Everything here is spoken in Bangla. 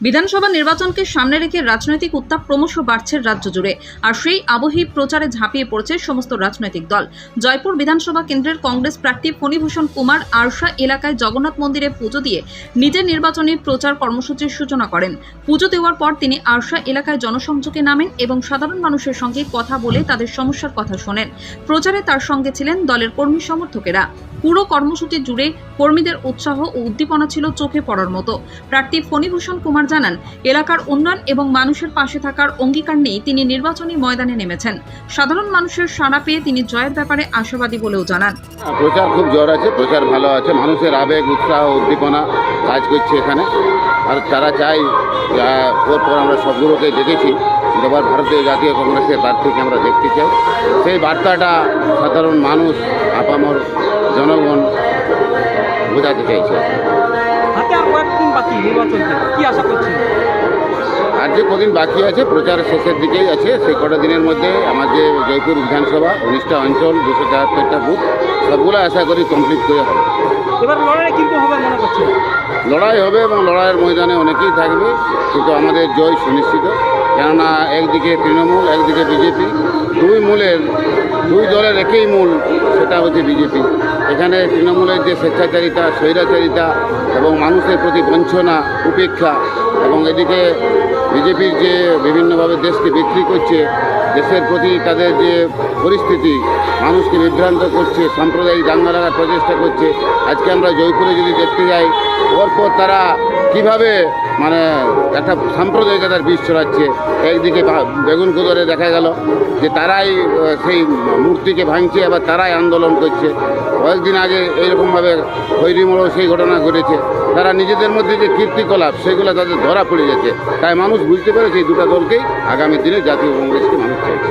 বিধানসভা নির্বাচনকে সামনে রেখে রাজনৈতিক উত্তাপ ক্রমশ বাড়ছে রাজ্য জুড়ে। আর সেই আবহেই প্রচারে ঝাঁপিয়ে পড়ছে সমস্ত রাজনৈতিক দল। জয়পুর বিধানসভা কেন্দ্রের কংগ্রেস প্রার্থী ফণীভূষণ কুমার আরশা এলাকায় জগন্নাথ মন্দিরে পুজো দিয়ে নিজের নির্বাচনী প্রচার কর্মসূচির সূচনা করেন। পুজো দেওয়ার পর তিনি আরশা এলাকায় জনসংযোগে নামেন এবং সাধারণ মানুষের সঙ্গে কথা বলে তাদের সমস্যার কথা শোনেন। প্রচারে তার সঙ্গে ছিলেন দলের কর্মী সমর্থকেরা। পুরো কর্মসূচি জুড়ে কর্মীদের উৎসাহ ও উদ্দীপনা ছিল চোখে পড়ার মতো। প্রার্থী ফণীভূষণ কুমার জানান, এলাকার উন্নয়ন এবং মানুষের পাশে থাকার অঙ্গীকার নিয়ে তিনি নির্বাচনী ময়দানে নেমেছেন। সাধারণ মানুষের সাড়া পেয়ে তিনি জয়ের ব্যাপারে আশাবাদী বলেও জানান। প্রচার খুব জোর আছে, প্রচার ভালো আছে, মানুষের আবেগ উৎসাহ উদ্দীপনা কাজ করছে এখানে। আর তারা চাই পর আমরা সবগুলোকে দেখেছি, এবার ভারতীয় জাতীয় কংগ্রেসের প্রার্থীকে আমরা দেখতে চাই। সেই বার্তাটা সাধারণ মানুষ আপামর জনগণ বোঝাতে চাইছে। হাতে আর কয়েকদিন বাকি নির্বাচনকে কি আশা করছেন? আর যে কদিন বাকি আছে, প্রচার শেষের দিকেই আছে, সেই কটা দিনের মধ্যে আমাদের জয়পুর বিধানসভা 19টা অঞ্চল 274টা বুথ সবগুলো আশা করি কমপ্লিট করে হবে। এবার লড়াই কিন্তু হবে মনে করছেন? লড়াই হবে এবং লড়াইয়ের ময়দানে অনেকেই থাকবে, কিন্তু আমাদের জয় সুনিশ্চিত। কেননা একদিকে তৃণমূল, একদিকে বিজেপি, দুই দলের একই মূল, সেটা হচ্ছে বিজেপি। এখানে তৃণমূলের যে স্বেচ্ছাচারিতা, স্বৈরাচারিতা এবং মানুষের প্রতি বঞ্চনা উপেক্ষা, এবং এদিকে বিজেপির যে বিভিন্নভাবে দেশকে বিক্রি করছে, দেশের প্রতি তাদের যে পরিস্থিতি, মানুষকে বিভ্রান্ত করছে, সাম্প্রদায়িক দাঙ্গা লাগার প্রচেষ্টা করছে। আজকে আমরা জয়পুরে যদি দেখতে যাই, পরপর তারা কিভাবে একটা সাম্প্রদায়িকতার বীজ ছড়াচ্ছে। একদিকে বেগুনকুদরে দেখা গেল যে তারাই সেই মূর্তিকে ভাঙছে, আবার তারাই আন্দোলন করছে। কয়েকদিন আগে এইরকমভাবে খৈরিমোড়েও সেই ঘটনা ঘটেছে। তারা নিজেদের মধ্যে যে কীর্তিকলাপ, সেগুলো তাদের ধরা পড়ে যাচ্ছে। তাই মানুষ বুঝতে পেরেছে এই দুটো দলকেই আগামী দিনে জাতীয় কংগ্রেসকে মানুষ চাইছে।